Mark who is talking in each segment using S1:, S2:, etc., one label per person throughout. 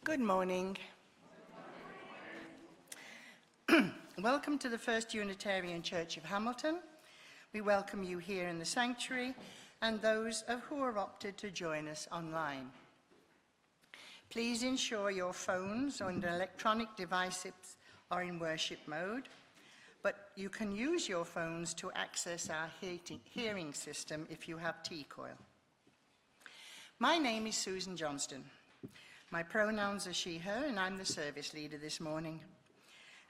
S1: Good morning. Welcome to the First Unitarian Church of Hamilton. We welcome you here in the sanctuary and those who have opted to join us online. Please ensure your phones and electronic devices are in worship mode, but you can use your phones to access our hearing system if you have T-coil. My name is Susan Johnston. My pronouns are she, her, and I'm the service leader this morning.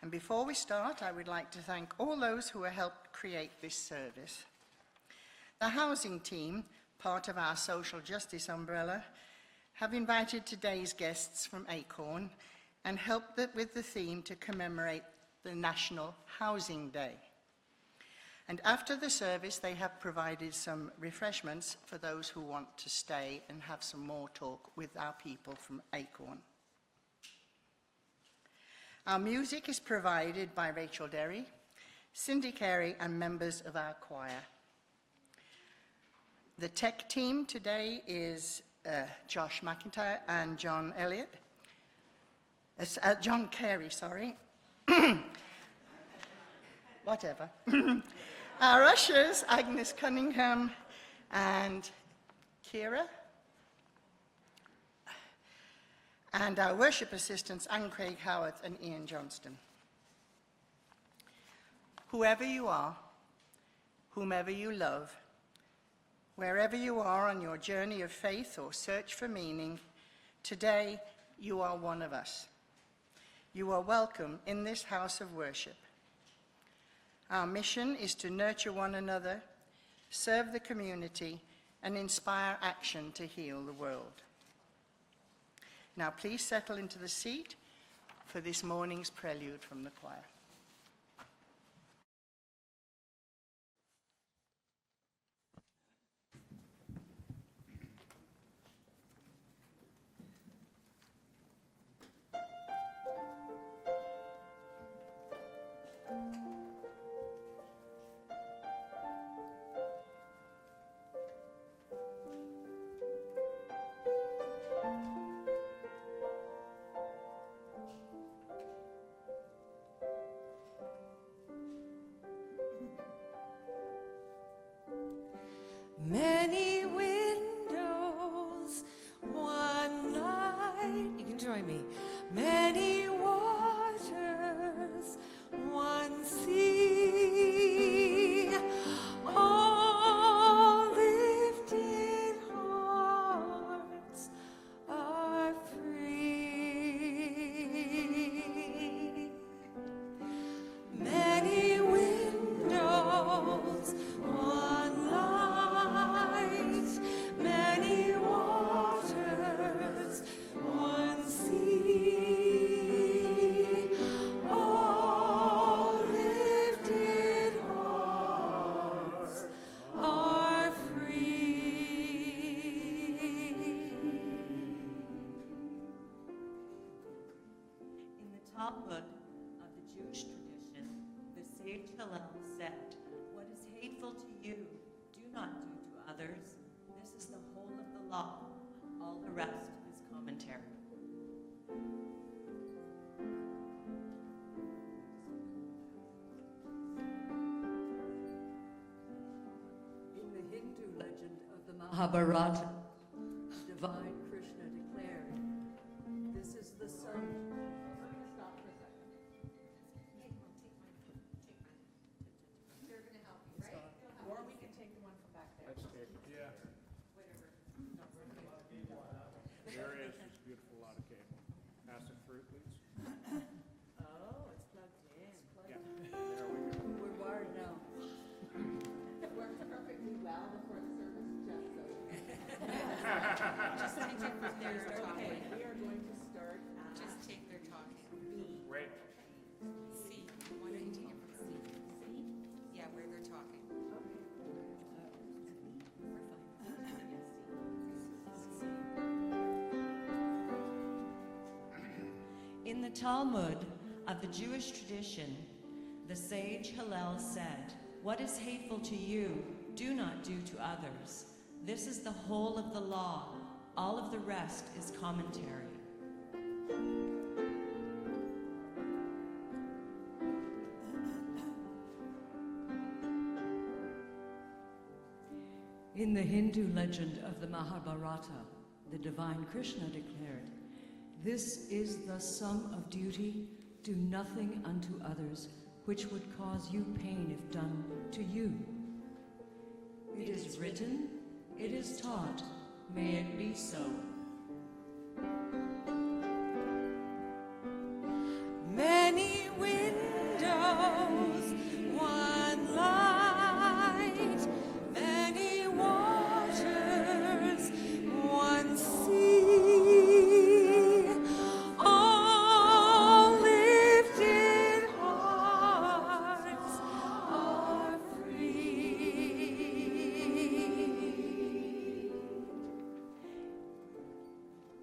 S1: And before we start, I would like to thank all those who have helped create this service. The housing team, part of our social justice umbrella, have invited today's guests from Acorn and helped with the theme to commemorate the National Housing Day. And after the service, they have provided some refreshments for those who want to stay and have some more talk with our people from Acorn. Our music is provided by Rachel Derry, Cindy Carey, and members of our choir. The tech team today is Josh McIntyre and John Elliott. John Carey, sorry. Whatever. Our ushers, Agnes Cunningham and Kira. And our worship assistants, Anne Craig Howarth and Ian Johnston. Whoever you are, whomever you love, wherever you are on your journey of faith or search for meaning, today you are one of us. You are welcome in this house of worship. Our mission is to nurture one another, serve the community, and inspire action to heal the world. Now please settle into the seat for this morning's prelude from the choir.
S2: Many windows, one light. You can join me. Many waters, one sea. All lifted hearts are free. Many windows, one light, many waters, one sea, all lifted hearts are free.
S3: In the Talmud of the Jewish tradition, the sage Hillel said, "What is hateful to you, do not do to others. This is the whole of the law. All the rest is commentary."
S4: In the Hindu legend of the Mahabharata, divine Krishna declared, "This is the sun." Stop for a second. They're going to help you, right? Or we can take the one from back there.
S5: Let's take it. Yeah. There is this beautiful lot of cable. Pass it through, please.
S4: Oh, it's plugged in.
S5: Yeah. There we go.
S4: We're wired now. It worked perfectly well before the service, just so.
S3: Just take it from their
S4: Okay,
S3: talking.
S4: we are going to start at
S3: Just take their talking.
S5: Wait.
S3: C. Why don't you take it from C? Yeah, where they're talking. In the Talmud of the Jewish tradition, the sage Hillel said, "What is hateful to you, do not do to others. This is the whole of the law. All of the rest is commentary."
S4: In the Hindu legend of the Mahabharata, the divine Krishna declared, "This is the sum of duty. Do nothing unto others which would cause you pain if done to you. It is written, it is taught, may it be so."
S2: Many windows, one light, many waters, one sea, all lifted hearts are free.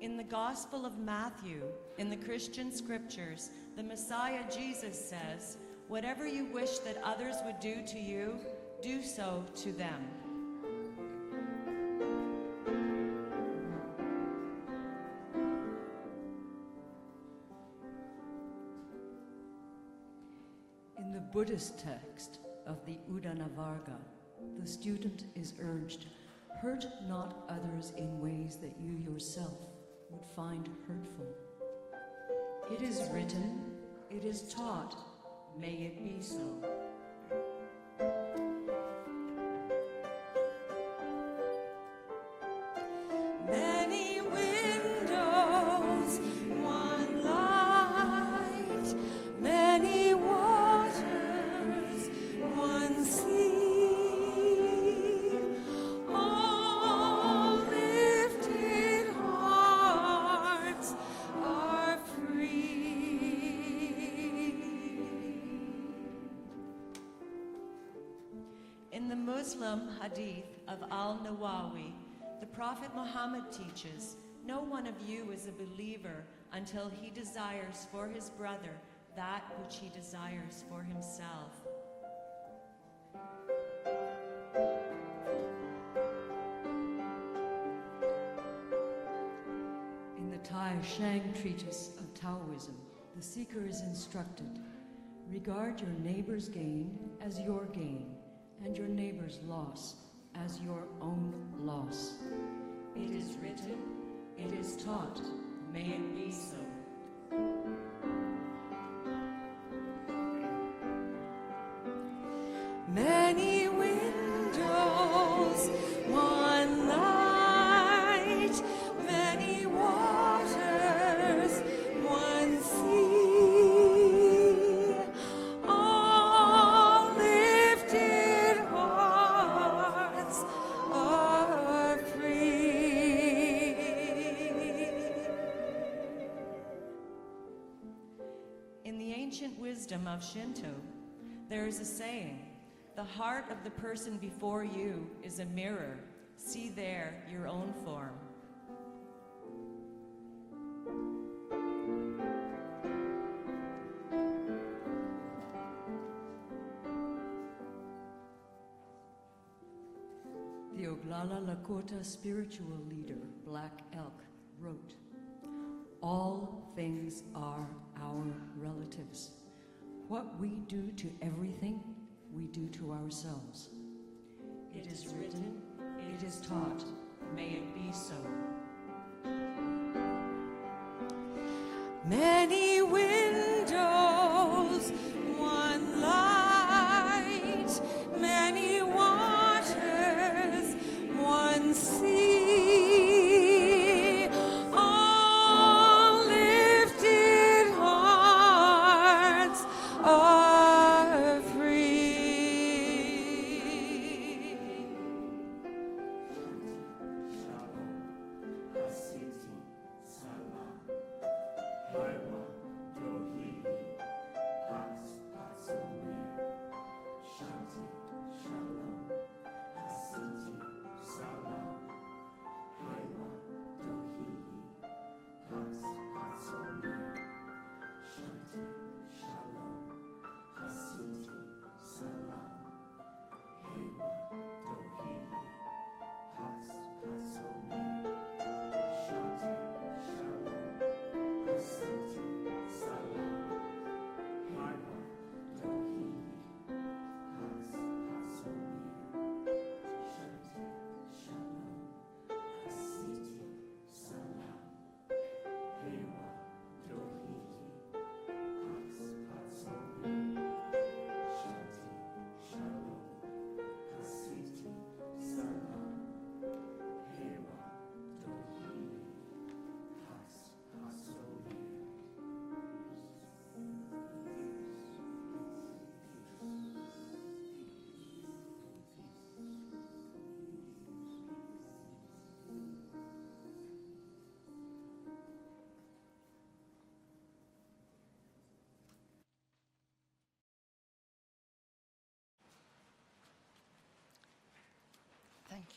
S3: In the Gospel of Matthew, in the Christian scriptures, the Messiah Jesus says, "Whatever you wish that others would do to you, do so to them."
S4: In the Buddhist text of the Udanavarga, the student is urged, "Hurt not others in ways that you yourself would find hurtful. It is written, it is taught, may it be so."
S2: Many windows, one light, many waters, one sea, all lifted hearts are free.
S3: In the Muslim hadith of Al-Nawawi, the Prophet Muhammad teaches, "No one of you is a believer until he desires for his brother that which he desires for himself."
S4: In the Tai Shang treatise of Taoism, the seeker is instructed, "Regard your neighbor's gain as your gain, and your neighbor's loss as your own loss. It is written, it is taught, may it be so."
S2: Many windows, one light, many waters, one sea, all lifted hearts are free.
S3: In the ancient wisdom of Shinto, there is a saying, "The heart of the person before you is a mirror. See there your own form."
S4: The Oglala Lakota spiritual leader, Black Elk, wrote, "All things are our relatives. What we do to everything, we do to ourselves. It is written, it is taught, may it be so."
S2: Many windows, one light, many waters, one sea, all lifted hearts are free.
S5: Shalom, Hasiti, Salam, Haiwa,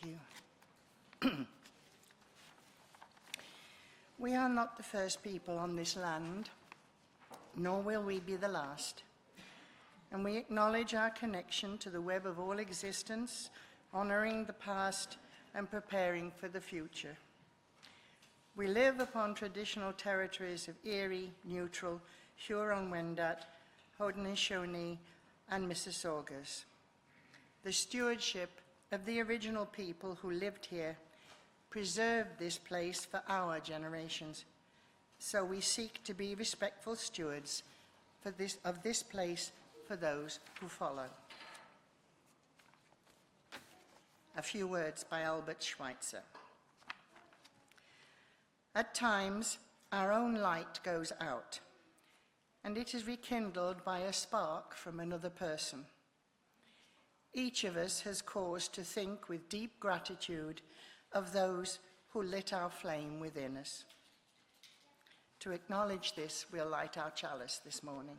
S1: Thank you. We are not the first people on this land, nor will we be the last. And we acknowledge our connection to the web of all existence, honoring the past and preparing for the future. We live upon traditional territories of Erie, Neutral, Huron-Wendat, Haudenosaunee, and Mississaugas. The stewardship of the original people who lived here preserved this place for our generations. So we seek to be respectful stewards of this place for those who follow. A few words by Albert Schweitzer. At times, our own light goes out, and it is rekindled by a spark from another person. Each of us has cause to think with deep gratitude of those who lit our flame within us. To acknowledge this, we'll light our chalice this morning.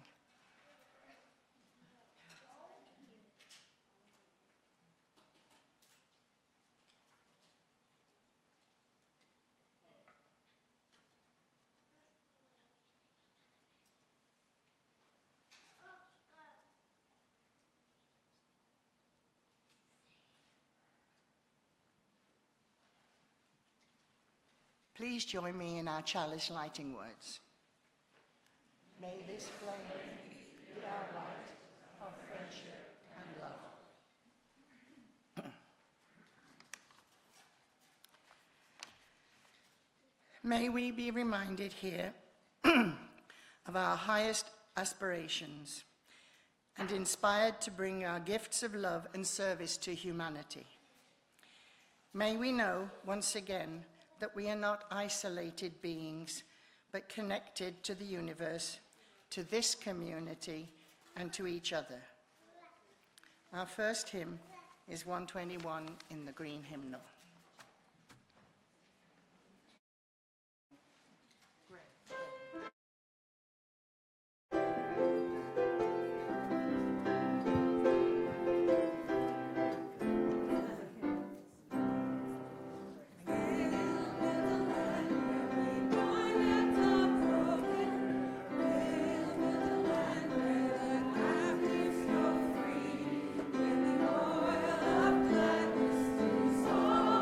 S1: Please join me in our chalice lighting words. May this flame be our light of friendship and love. May we be reminded here of our highest aspirations and inspired to bring our gifts of love and service to humanity. May we know once again that we are not isolated beings, but connected to the universe, to this community, and to each other. Our first hymn is 121 in the Green Hymnal.
S2: Song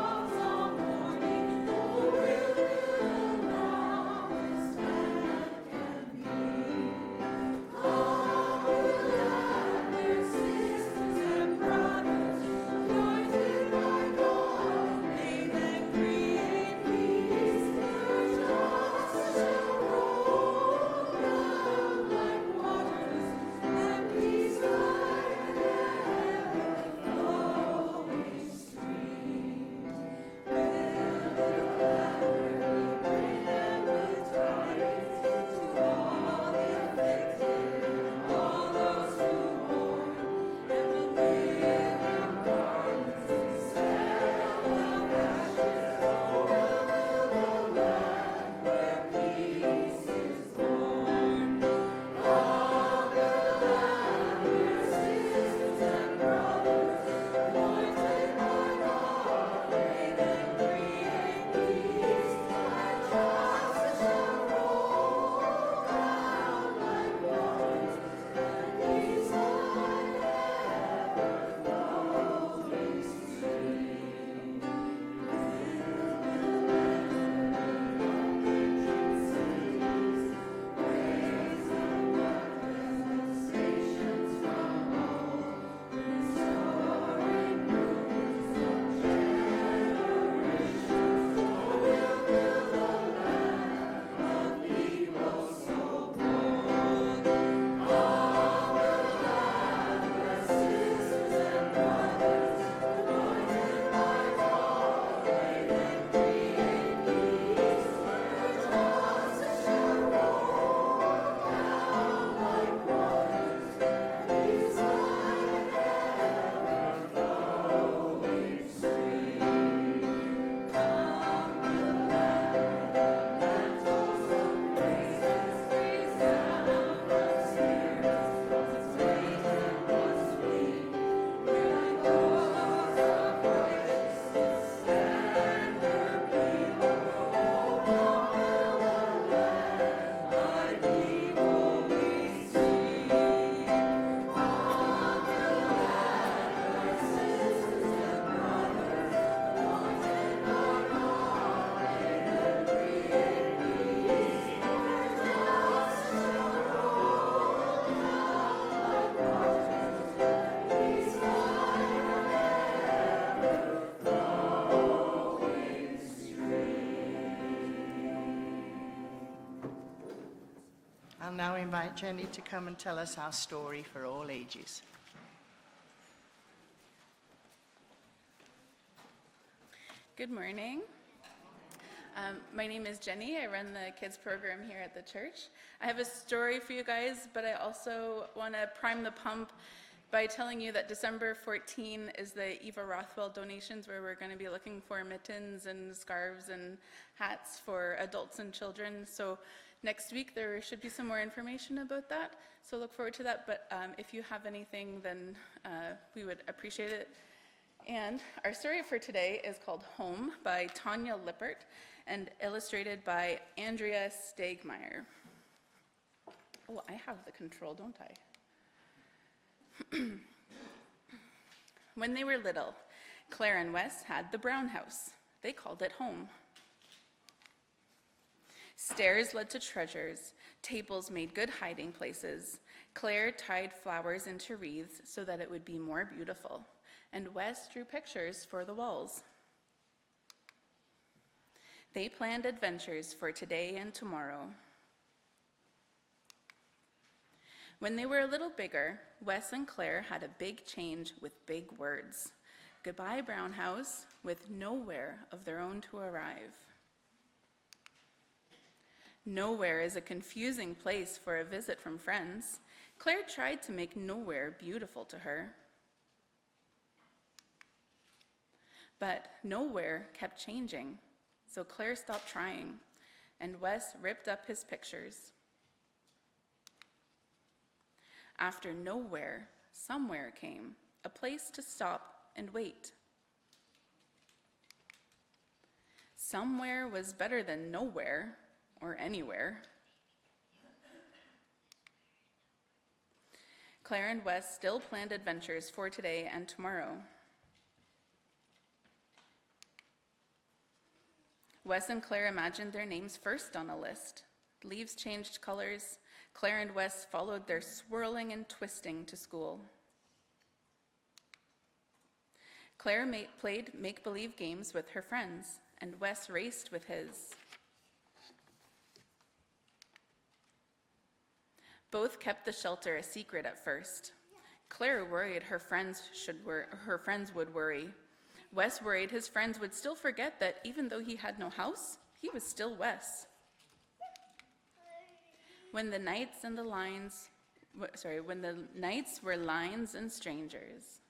S1: now invite Jenny to come and tell us our story for all ages.
S6: Good morning. My name is Jenny. I run the kids program here at the church. I have a story for you guys, but I also want to prime the pump by telling you that December 14 is the Eva Rothwell donations, where we're going to be looking for mittens and scarves and hats for adults and children. So next week there should be some more information about that. So look forward to that. But if you have anything, then we would appreciate it. And our story for today is called Home by Tanya Lippert and illustrated by Andrea Stegmeyer. Oh, I have the control, don't I? When they were little, Claire and Wes had the brown house. They called it home. Stairs led to treasures. Tables made good hiding places. Claire tied flowers into wreaths so that it would be more beautiful. And Wes drew pictures for the walls. They planned adventures for today and tomorrow. When they were a little bigger, Wes and Claire had a big change with big words. Goodbye, brown house, with nowhere of their own to arrive. Nowhere is a confusing place for a visit from friends. Claire tried to make nowhere beautiful to her. But nowhere kept changing, so Claire stopped trying, and Wes ripped up his pictures. After nowhere, somewhere came, a place to stop and wait. Somewhere was better than nowhere or anywhere. Claire and Wes still planned adventures for today and tomorrow. Wes and Claire imagined their names first on a list. Leaves changed colors. Claire and Wes followed their swirling and twisting to school. Claire played make-believe games with her friends, and Wes raced with his. Both kept the shelter a secret at first. Claire worried her friends would worry. Wes worried his friends would still forget that even though he had no house, he was still Wes. When the nights were lines and strangers.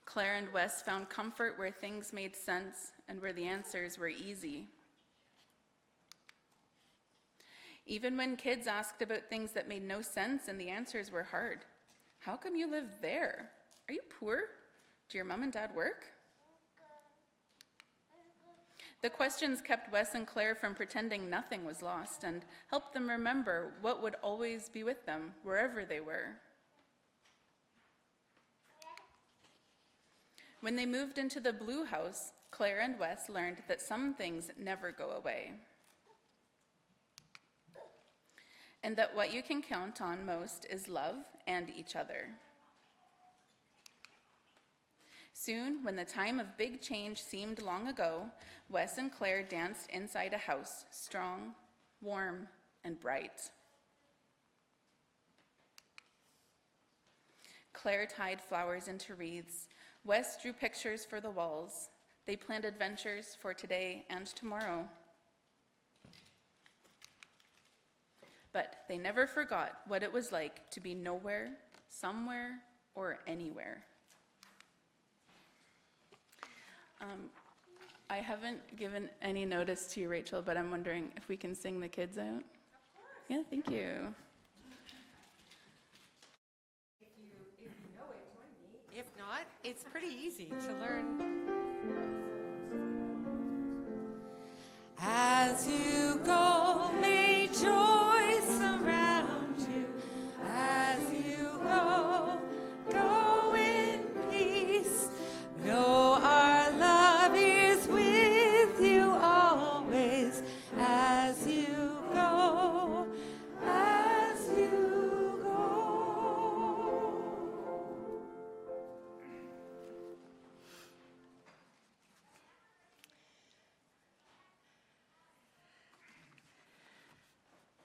S6: Claire and Wes found comfort where things made sense and where the answers were easy. Even when kids asked about things that made no sense and the answers were hard. How come you live there? Are you poor? Do your mom and dad work? The questions kept Wes and Claire from pretending nothing was lost and helped them remember what would always be with them wherever they were. When they moved into the blue house, Claire and Wes learned that some things never go away, and that what you can count on most is love and each other. Soon, when the time of big change seemed long ago, Wes and Claire danced inside a house, strong, warm, and bright. Claire tied flowers into wreaths. Wes drew pictures for the walls. They planned adventures for today and tomorrow. But they never forgot what it was like to be nowhere, somewhere, or anywhere. I haven't given any notice to you, Rachel, but I'm wondering if we can sing the kids out? Of course. Yeah, thank you.
S2: If you know it, join me. If not, it's pretty easy to learn. As you go, may joy surround you. As you go, go in peace. Know our love is with you always. As you go, as you go.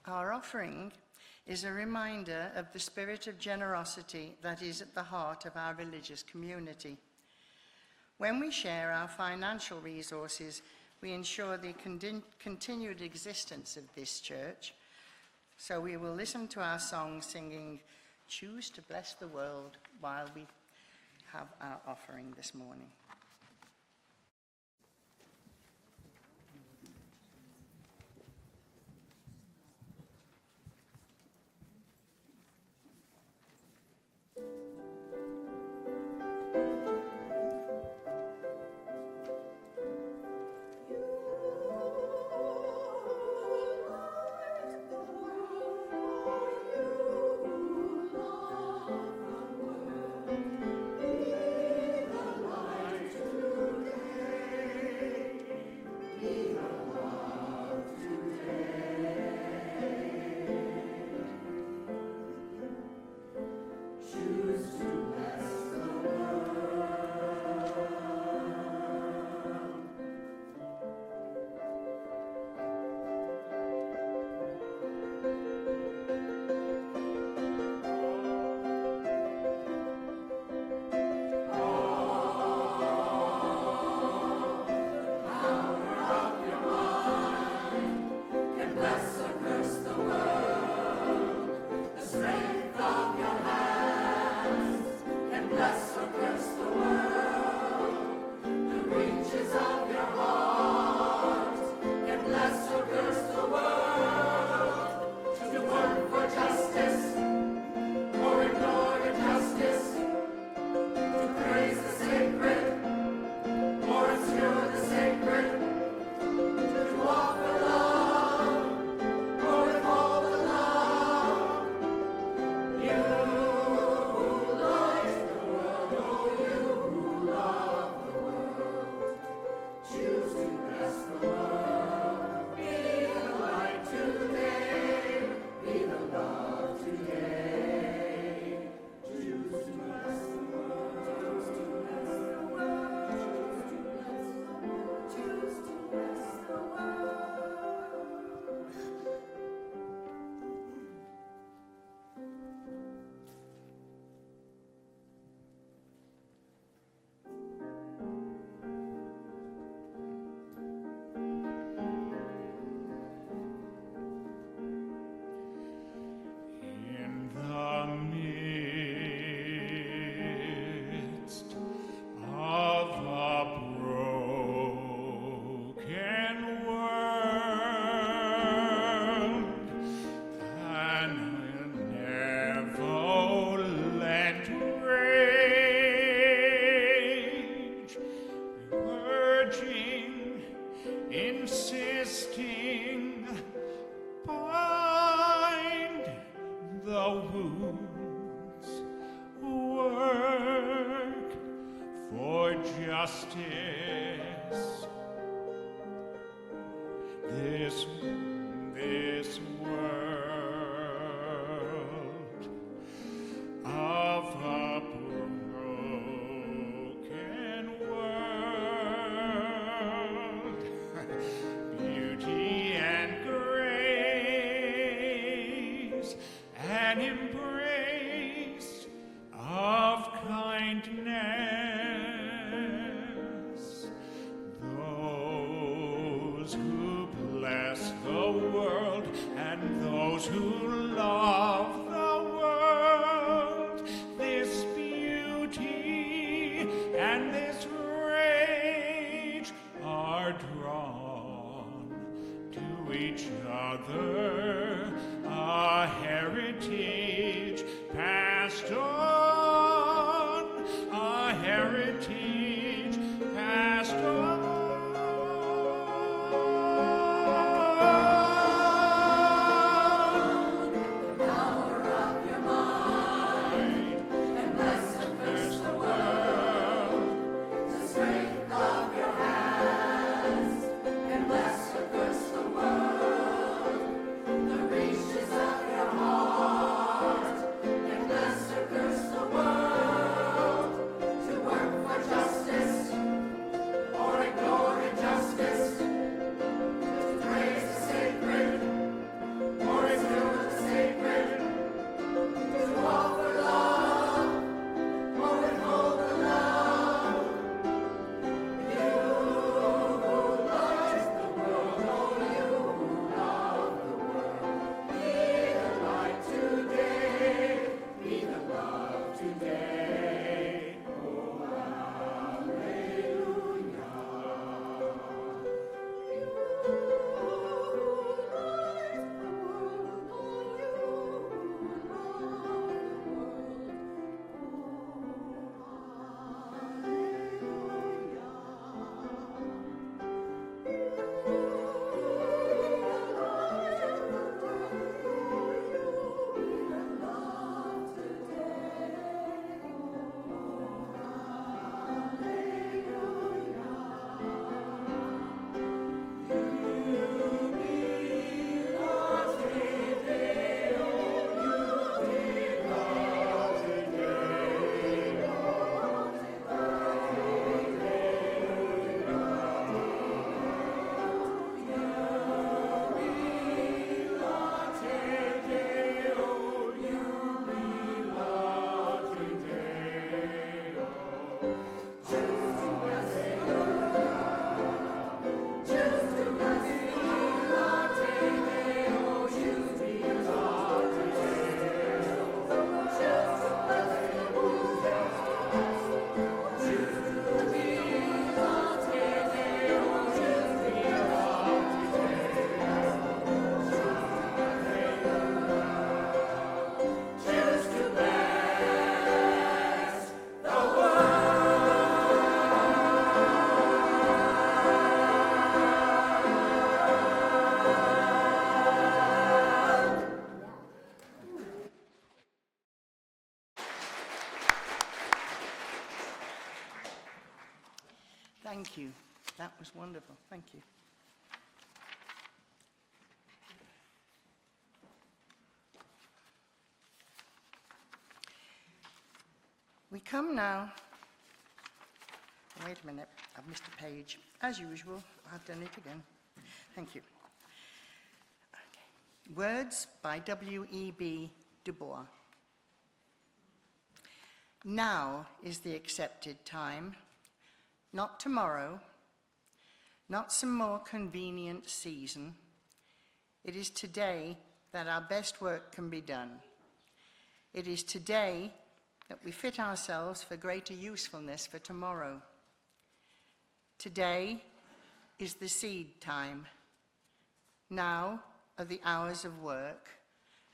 S1: Our offering is a reminder of the spirit of generosity that is at the heart of our religious community. When we share our financial resources, we ensure the continued existence of this church. So we will listen to our song singing, "Choose to Bless the World," while we have our offering this morning.
S5: insisting, bind the wounds, work for justice. This world of a broken world, beauty and grace, an embrace of kindness. Those who bless the world and those who love the world, this beauty and this rage are drawn to each other, a heritage passed on, a heritage passed on.
S7: Justice.
S1: Thank you. That was wonderful. Thank you. We come now. Wait a minute, I've missed a page. As usual, I've done it again. Thank you. Okay. Words by W.E.B. Du Bois. Now is the accepted time, not tomorrow, not some more convenient season. It is today that our best work can be done. It is today that we fit ourselves for greater usefulness for tomorrow. Today is the seed time. Now are the hours of work,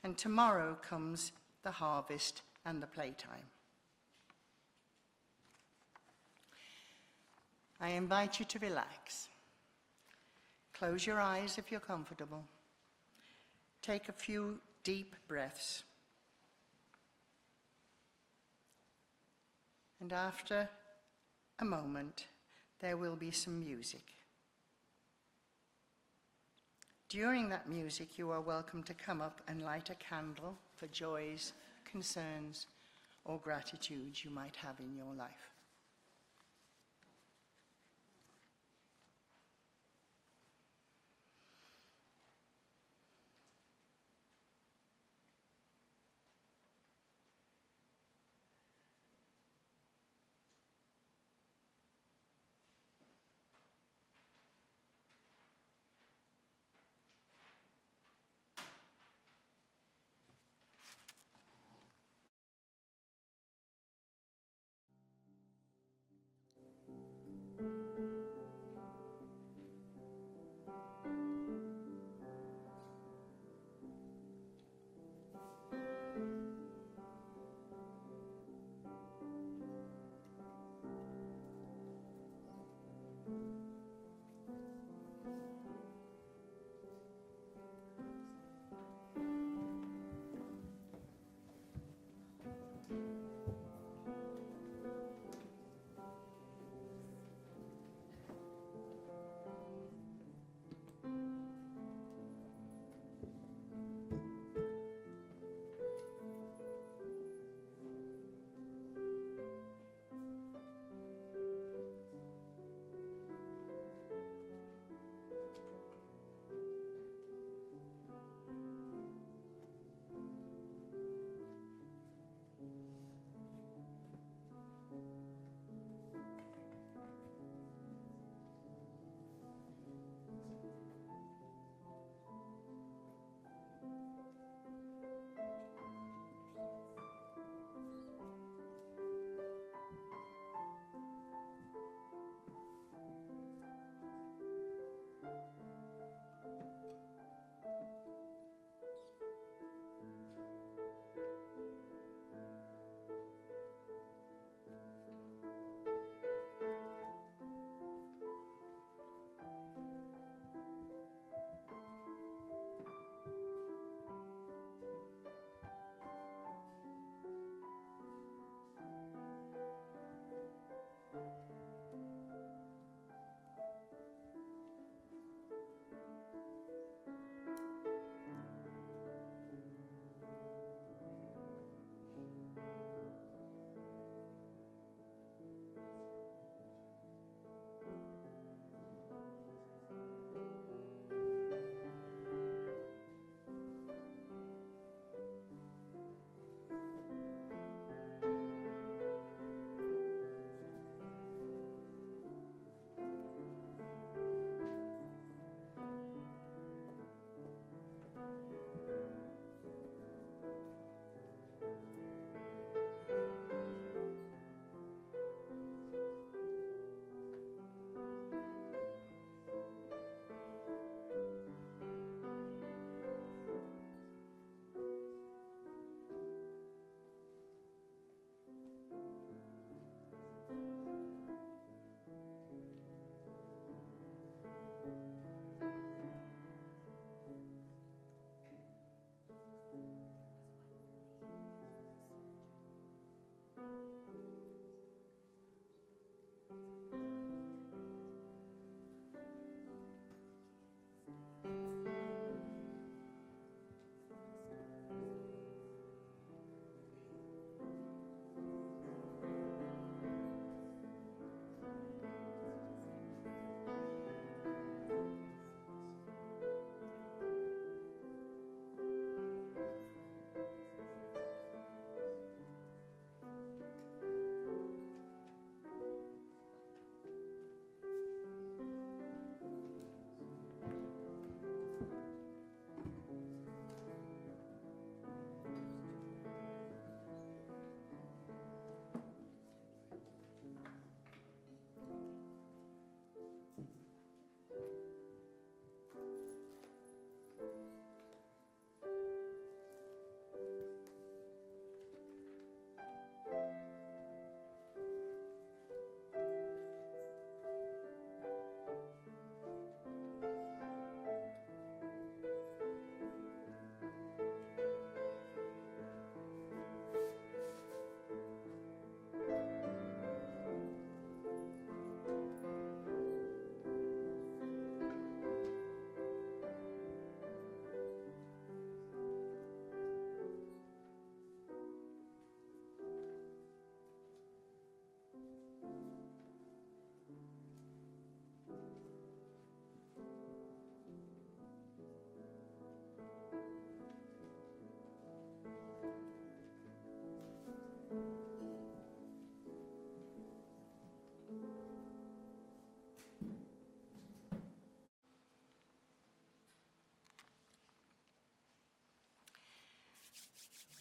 S1: and tomorrow comes the harvest and the playtime. I invite you to relax. Close your eyes if you're comfortable. Take a few deep breaths. And after a moment, there will be some music. During that music, you are welcome to come up and light a candle for joys, concerns, or gratitudes you might have in your life.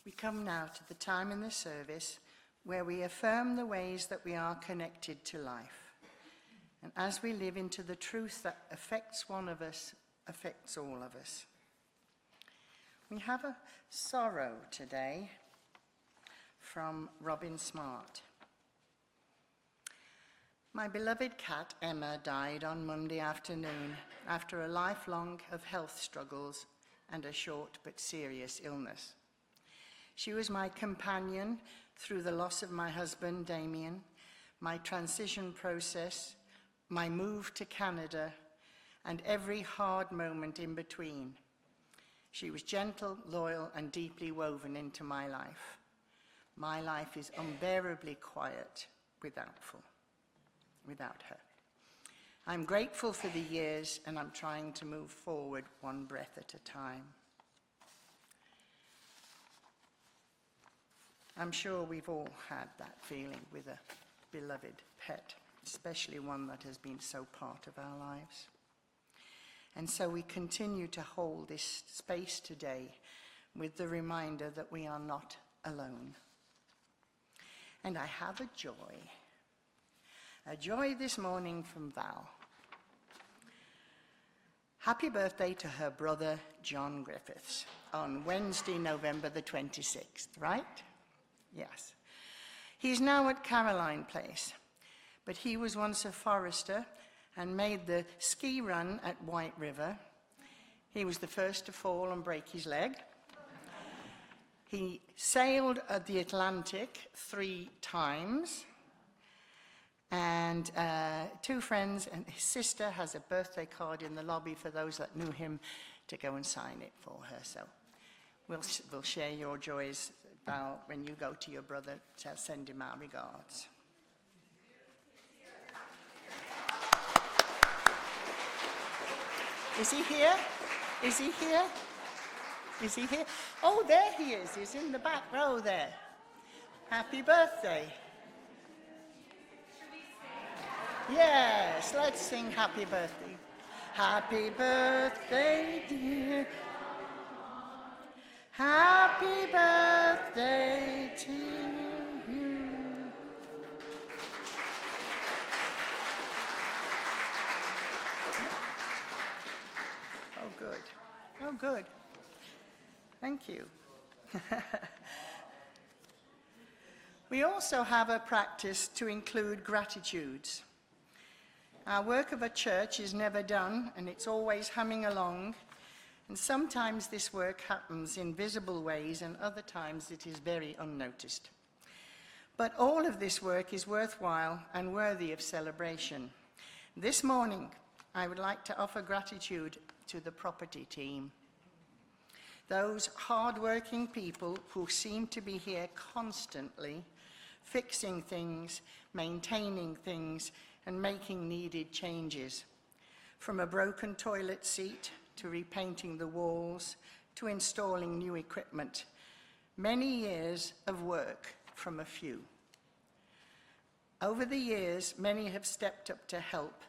S1: We come now to the time in the service where we affirm the ways that we are connected to life. And as we live into the truth that affects one of us, affects all of us. We have a sorrow today from Robin Smart. My beloved cat Emma died on Monday afternoon after a lifelong of health struggles and a short but serious illness. She was my companion through the loss of my husband, Damien, my transition process, my move to Canada, and every hard moment in between. She was gentle, loyal, and deeply woven into my life. My life is unbearably quiet without her. I'm grateful for the years, and I'm trying to move forward one breath at a time. I'm sure we've all had that feeling with a beloved pet, especially one that has been so part of our lives. And so we continue to hold this space today with the reminder that we are not alone. And I have a joy this morning from Val. Happy birthday to her brother, John Griffiths, on Wednesday, November the 26th, right? Yes. He's now at Caroline Place, but he was once a forester and made the ski run at White River. He was the first to fall and break his leg. He sailed the Atlantic 3 times. And 2 friends, and his sister has a birthday card in the lobby for those that knew him to go and sign it for her. So we'll share your joys, Val, when you go to your brother, to send him our regards. Is he here? Is he here? Is he here? Oh, there he is. He's in the back row there. Happy birthday. Yes, let's sing happy birthday. Happy birthday, dear. Happy birthday to you. Oh, good. Oh, good. Thank you. We also have a practice to include gratitudes. Our work of a church is never done, and it's always humming along. And sometimes this work happens in visible ways, and other times it is very unnoticed. But all of this work is worthwhile and worthy of celebration. This morning, I would like to offer gratitude to the property team. Those hard-working people who seem to be here constantly, fixing things, maintaining things, and making needed changes. From a broken toilet seat to repainting the walls to installing new equipment. Many years of work from a few. Over the years, many have stepped up to help,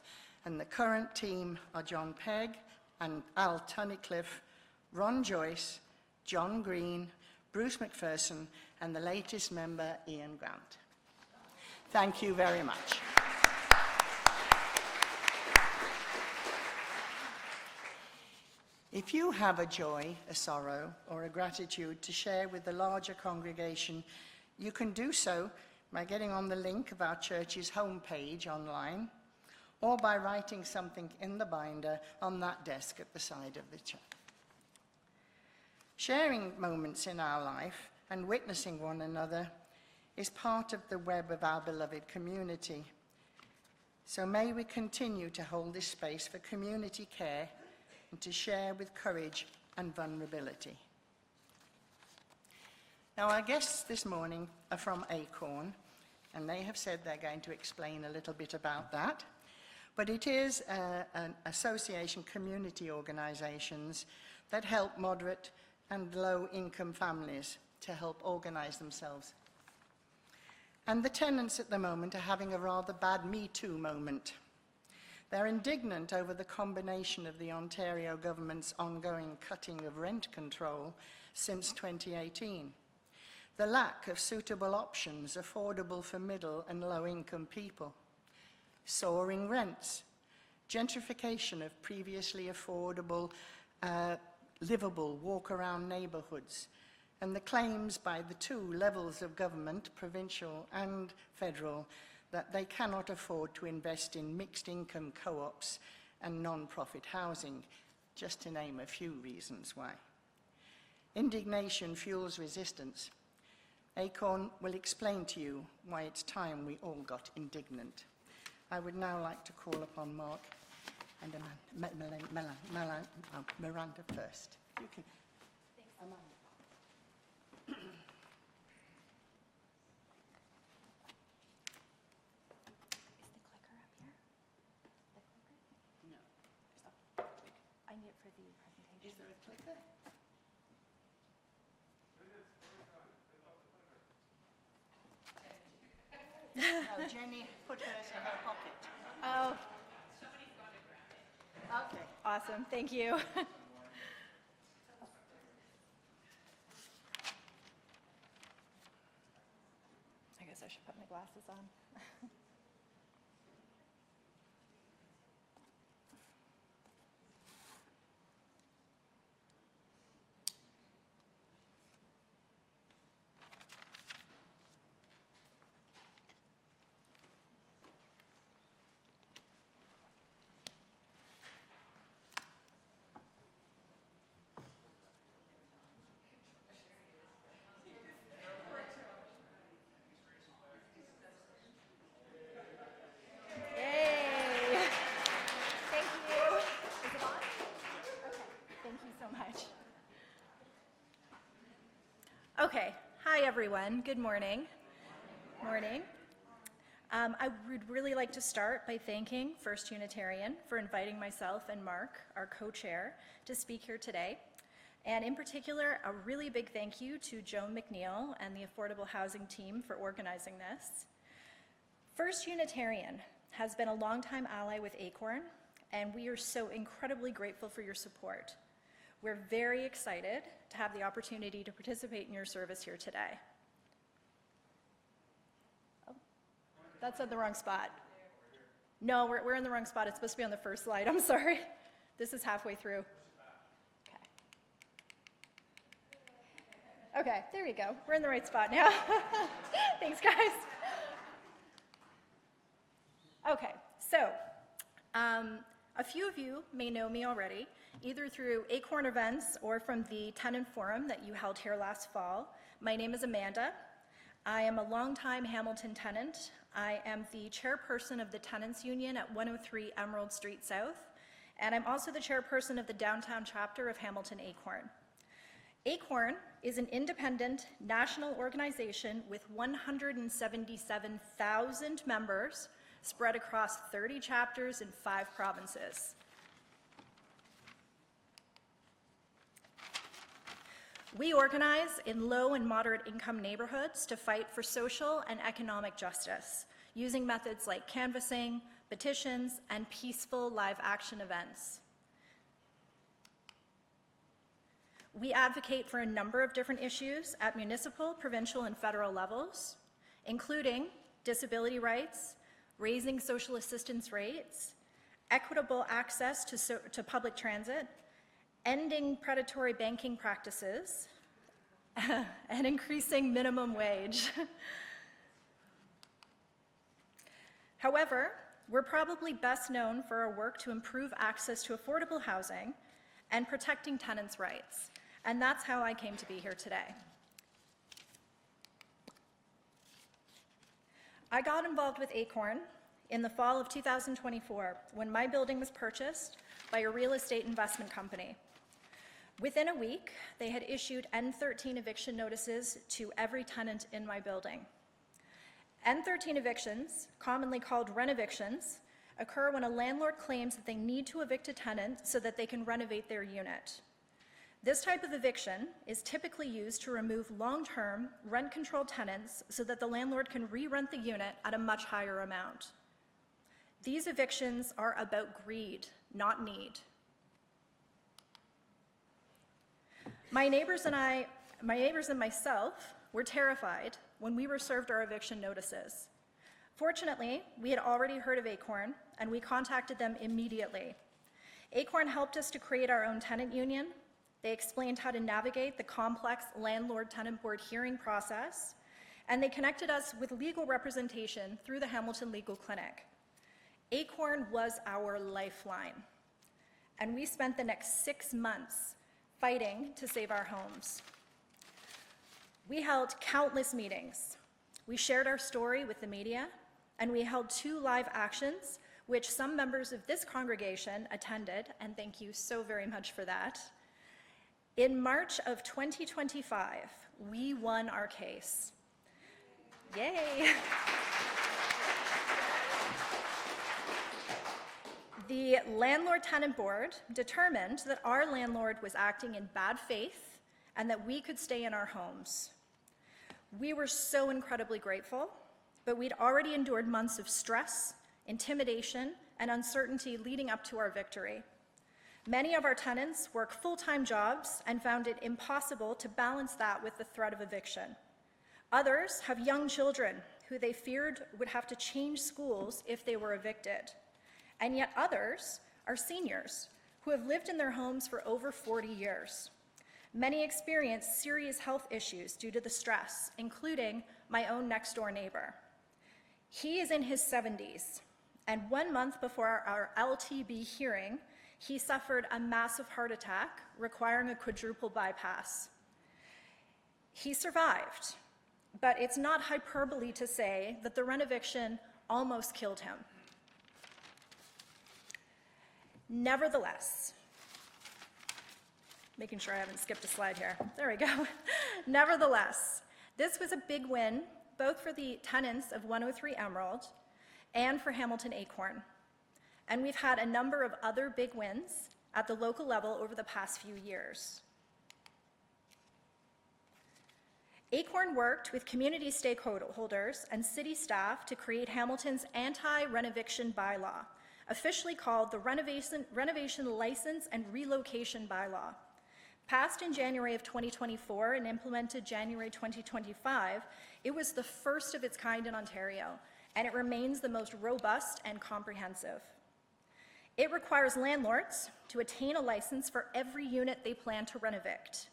S1: and the current team are John Pegg and Al Tunnicliffe, Ron Joyce, John Green, Bruce McPherson, and the latest member, Ian Grant. Thank you very much. If you have a joy, a sorrow, or a gratitude to share with the larger congregation, you can do so by getting on the link of our church's homepage online, or by writing something in the binder on that desk at the side of the church. Sharing moments in our life and witnessing one another is part of the web of our beloved community. So may we continue to hold this space for community care and to share with courage and vulnerability. Now, our guests this morning are from Acorn, and they have said they're going to explain a little bit about that. But it is an association, community organizations that help moderate and low-income families to help organize themselves. And the tenants at the moment are having a rather bad Me Too moment. They're indignant over the combination of the Ontario government's ongoing cutting of rent control since 2018. the lack of suitable options affordable for middle and low-income people, soaring rents, gentrification of previously affordable, livable walk-around neighbourhoods, and the claims by the two levels of government, provincial and federal, that they cannot afford to invest in mixed-income co-ops and non-profit housing, just to name a few reasons why. Indignation fuels resistance. Acorn will explain to you why it's time we all got indignant. I would now like to call upon Mark and Miranda first. You can. Amanda.
S7: Is the clicker up here? The clicker?
S6: No.
S7: I need it for the presentation.
S1: Is there a clicker? No, Jenny put hers in her pocket.
S7: Oh,
S1: Okay.
S7: awesome. Thank you. I guess I should put my glasses on. Yay! Thank you. Is it on? Okay. Thank you so much. Okay. Hi, everyone. Good morning. Morning. I would really like to start by thanking First Unitarian for inviting myself and Mark, our co-chair, to speak here today. And in particular, a really big thank you to Joan McNeil and the Affordable Housing team for organizing this. First Unitarian has been a longtime ally with Acorn, and we are so incredibly grateful for your support. We're very excited to have the opportunity to participate in your service here today. Oh, that's at the wrong spot. No, we're in the wrong spot. It's supposed to be on the first slide. I'm sorry. This is halfway through. Okay, there we go. We're in the right spot now. Thanks, guys. Okay, so a few of you may know me already, either through Acorn events or from the tenant forum that you held here last fall. My name is Amanda. I am a longtime Hamilton tenant. I am the chairperson of the Tenants Union at 103 Emerald Street South, and I'm also the chairperson of the downtown chapter of Hamilton Acorn. Acorn is an independent national organization with 177,000 members spread across 30 chapters in 5 provinces. We organize in low and moderate income neighborhoods to fight for social and economic justice, using methods like canvassing, petitions, and peaceful live action events. We advocate for a number of different issues at municipal, provincial, and federal levels, including disability rights, raising social assistance rates, equitable access to public transit, ending predatory banking practices, and increasing minimum wage. However, we're probably best known for our work to improve access to affordable housing and protecting tenants' rights. And that's how I came to be here today. I got involved with Acorn in the fall of 2024 when my building was purchased by a real estate investment company. Within a week, they had issued N13 eviction notices to every tenant in my building. N13 evictions, commonly called rent evictions, occur when a landlord claims that they need to evict a tenant so that they can renovate their unit. This type of eviction is typically used to remove long-term, rent-controlled tenants so that the landlord can re-rent the unit at a much higher amount. These evictions are about greed, not need. My neighbors and myself were terrified when we were served our eviction notices. Fortunately, we had already heard of Acorn, and we contacted them immediately. Acorn helped us to create our own tenant union. They explained how to navigate the complex landlord-tenant board hearing process, and they connected us with legal representation through the Hamilton Legal Clinic. Acorn was our lifeline, and we spent the next 6 months fighting to save our homes. We held countless meetings. We shared our story with the media, and we held 2 live actions, which some members of this congregation attended, and thank you so very much for that. In March of 2025, we won our case. Yay! The Landlord-Tenant Board determined that our landlord was acting in bad faith and that we could stay in our homes. We were so incredibly grateful, but we'd already endured months of stress, intimidation, and uncertainty leading up to our victory. Many of our tenants work full-time jobs and found it impossible to balance that with the threat of eviction. Others have young children who they feared would have to change schools if they were evicted. And yet others are seniors who have lived in their homes for over 40 years. Many experience serious health issues due to the stress, including my own next-door neighbor. He is in his 70s, and 1 month before our LTB hearing, he suffered a massive heart attack requiring a quadruple bypass. He survived, but it's not hyperbole to say that the rent eviction almost killed him. Nevertheless, making sure I haven't skipped a slide here. There we go. Nevertheless, this was a big win, both for the tenants of 103 Emerald and for Hamilton Acorn. And we've had a number of other big wins at the local level over the past few years. Acorn worked with community stakeholders and city staff to create Hamilton's anti-renoviction bylaw, officially called the Renovation License and Relocation Bylaw. Passed in January of 2024 and implemented January 2025, it was the first of its kind in Ontario, and it remains the most robust and comprehensive. It requires landlords to attain a license for every unit they plan to renovict.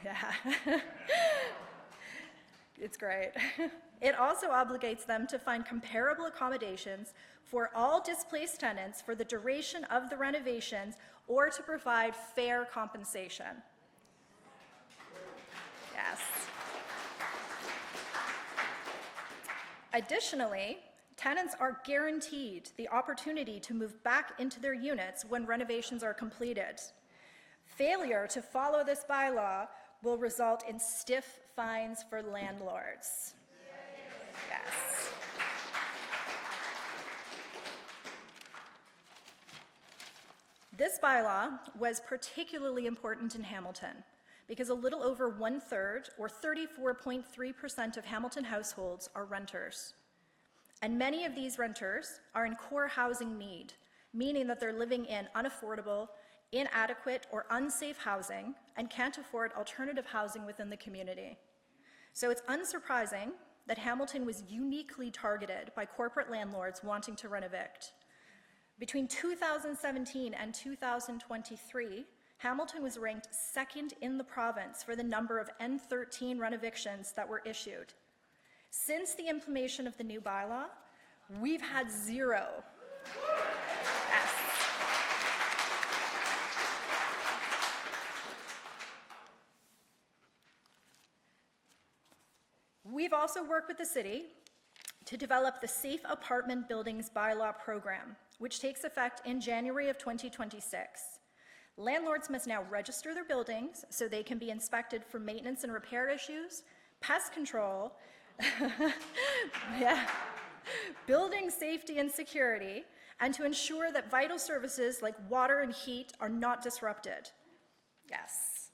S7: Yeah. It's great. It also obligates them to find comparable accommodations for all displaced tenants for the duration of the renovations or to provide fair compensation. Yes. Additionally, tenants are guaranteed the opportunity to move back into their units when renovations are completed. Failure to follow this bylaw will result in stiff fines for landlords. Yes. This bylaw was particularly important in Hamilton because a little over 1/3, or 34.3% of Hamilton households are renters. And many of these renters are in core housing need, meaning that they're living in unaffordable, inadequate, or unsafe housing and can't afford alternative housing within the community. So it's unsurprising that Hamilton was uniquely targeted by corporate landlords wanting to rent-evict. Between 2017 and 2023, Hamilton was ranked second in the province for the number of N13 rent-evictions that were issued. Since the implementation of the new bylaw, we've had 0. Yes. We've also worked with the city to develop the Safe Apartment Buildings Bylaw program, which takes effect in January of 2026. Landlords must now register their buildings so they can be inspected for maintenance and repair issues, pest control, yeah, building safety and security, and to ensure that vital services like water and heat are not disrupted. Yes.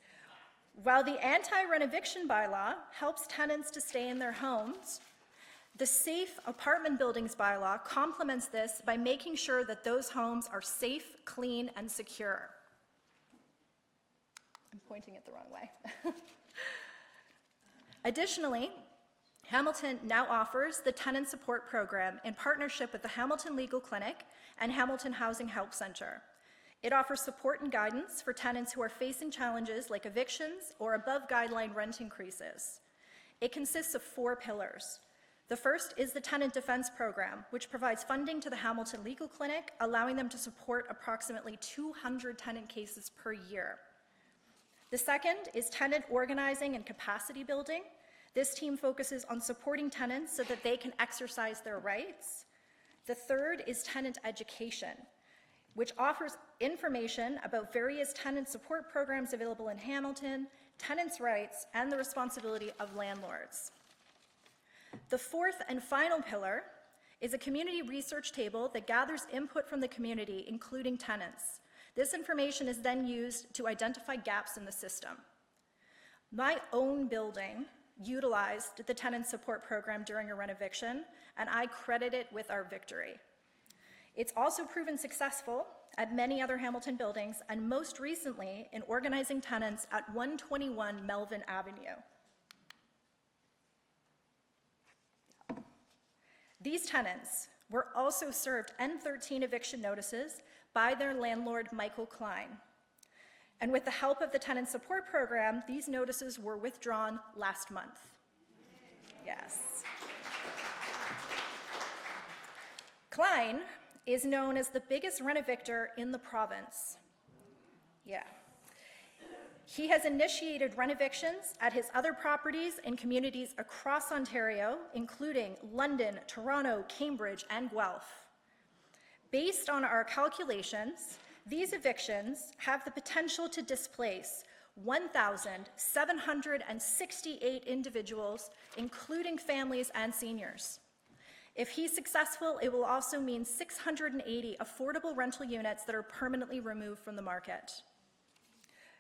S7: While the anti-rent-eviction bylaw helps tenants to stay in their homes, the Safe Apartment Buildings Bylaw complements this by making sure that those homes are safe, clean, and secure. I'm pointing it the wrong way. Additionally, Hamilton now offers the Tenant Support Program in partnership with the Hamilton Legal Clinic and Hamilton Housing Help Center. It offers support and guidance for tenants who are facing challenges like evictions or above-guideline rent increases. It consists of 4 pillars. The first is the Tenant Defense Program, which provides funding to the Hamilton Legal Clinic, allowing them to support approximately 200 tenant cases per year. The second is tenant organizing and capacity building. This team focuses on supporting tenants so that they can exercise their rights. The third is tenant education, which offers information about various tenant support programs available in Hamilton, tenants' rights, and the responsibility of landlords. The fourth and final pillar is a community research table that gathers input from the community, including tenants. This information is then used to identify gaps in the system. My own building utilized the tenant support program during a renoviction, and I credit it with our victory. It's also proven successful at many other Hamilton buildings, and most recently in organizing tenants at 121 Melvin Avenue. These tenants were also served N13 eviction notices by their landlord, Michael Klein. And with the help of the tenant support program, these notices were withdrawn last month. Yes. Klein is known as the biggest rent-evictor in the province. Yeah. He has initiated rent-evictions at his other properties in communities across Ontario, including London, Toronto, Cambridge, and Guelph. Based on our calculations, these evictions have the potential to displace 1,768 individuals, including families and seniors. If he's successful, it will also mean 680 affordable rental units that are permanently removed from the market.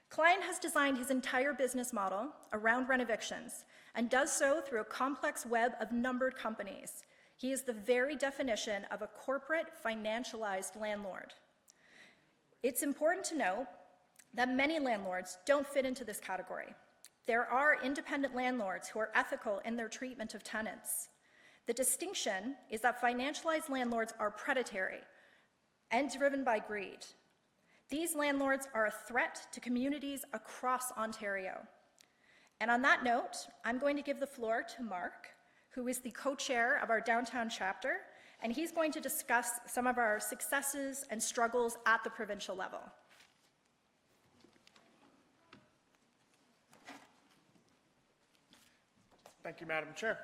S7: Klein has designed his entire business model around rent-evictions and does so through a complex web of numbered companies. He is the very definition of a corporate financialized landlord. It's important to note that many landlords don't fit into this category. There are independent landlords who are ethical in their treatment of tenants. The distinction is that financialized landlords are predatory and driven by greed. These landlords are a threat to communities across Ontario. And on that note, I'm going to give the floor to Mark, who is the co-chair of our downtown chapter, and he's going to discuss some of our successes and struggles at the provincial level.
S8: Thank you, Madam Chair.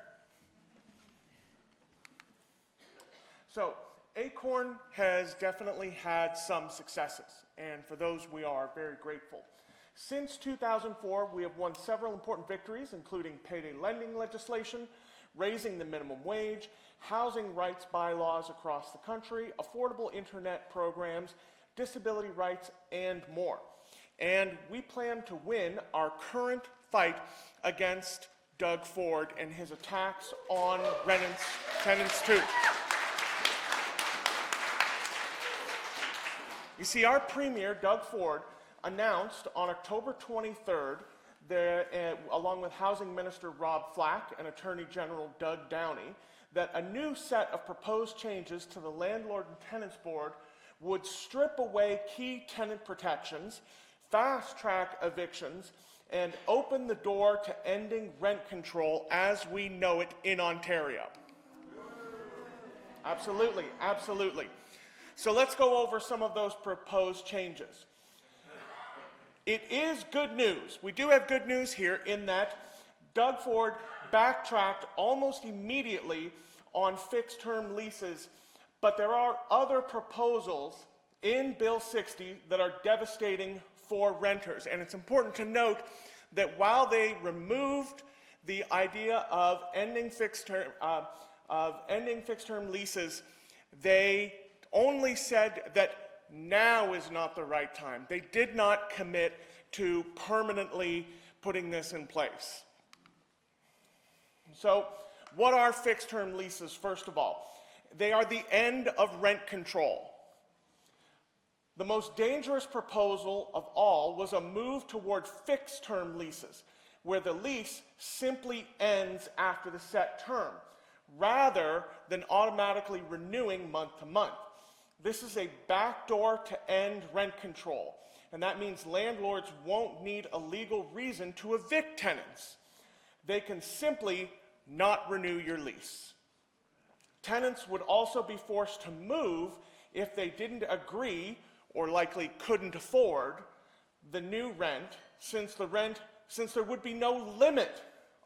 S8: So, Acorn has definitely had some successes, and for those we are very grateful. Since 2004, we have won several important victories, including payday lending legislation, raising the minimum wage, housing rights bylaws across the country, affordable internet programs, disability rights, and more. And we plan to win our current fight against Doug Ford and his attacks on tenants too. You see, our Premier, Doug Ford, announced on October 23rd, along with Housing Minister Rob Flack and Attorney General Doug Downey, that a new set of proposed changes to the Landlord and Tenants Board would strip away key tenant protections, fast-track evictions, and open the door to ending rent control as we know it in Ontario. Absolutely, absolutely. So let's go over some of those proposed changes. It is good news. We do have good news here in that Doug Ford backtracked almost immediately on fixed-term leases, but there are other proposals in Bill 60 that are devastating for renters. And it's important to note that while they removed the idea of ending fixed-term leases, they only said that now is not the right time. They did not commit to permanently putting this in place. So, what are fixed-term leases, first of all? They are the end of rent control. The most dangerous proposal of all was a move toward fixed-term leases, where the lease simply ends after the set term, rather than automatically renewing month to month. This is a backdoor to end rent control, and that means landlords won't need a legal reason to evict tenants. They can simply not renew your lease. Tenants would also be forced to move if they didn't agree or likely couldn't afford the new rent, since there would be no limit